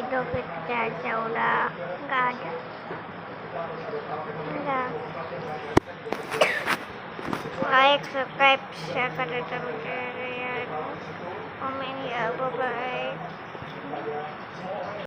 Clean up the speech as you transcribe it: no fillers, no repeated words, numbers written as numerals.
Idul Fitri aja udah nggak ada. Udah. Like, subscribe, share, komen ya, bye bye.